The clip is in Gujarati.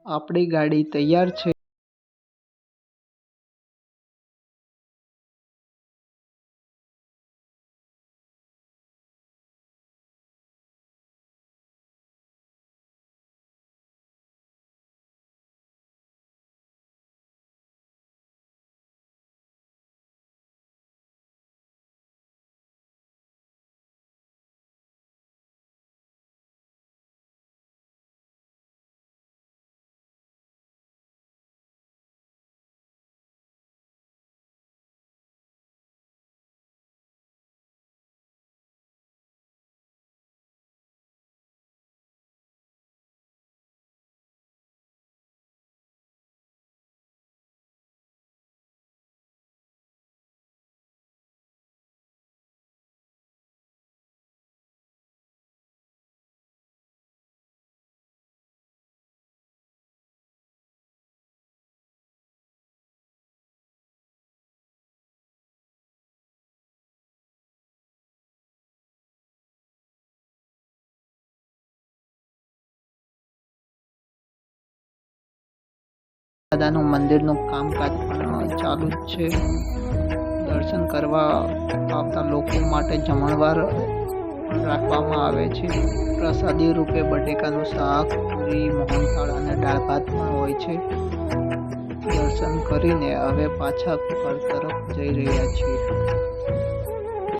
આપણી ગાડી તૈયાર છે. દાદાનું મંદિરનું કામકાજ પણ ચાલુ જ છે. દર્શન કરવા આવતા લોકો માટે જમણવાર રાખવામાં આવે છે. પ્રસાદી રૂપે બટેકાનું શાક, પૂરી, મોહનથાળ અને દાળ ભાત પણ હોય છે. દર્શન કરીને હવે પાછા ઘર તરફ જઈ રહ્યા છીએ.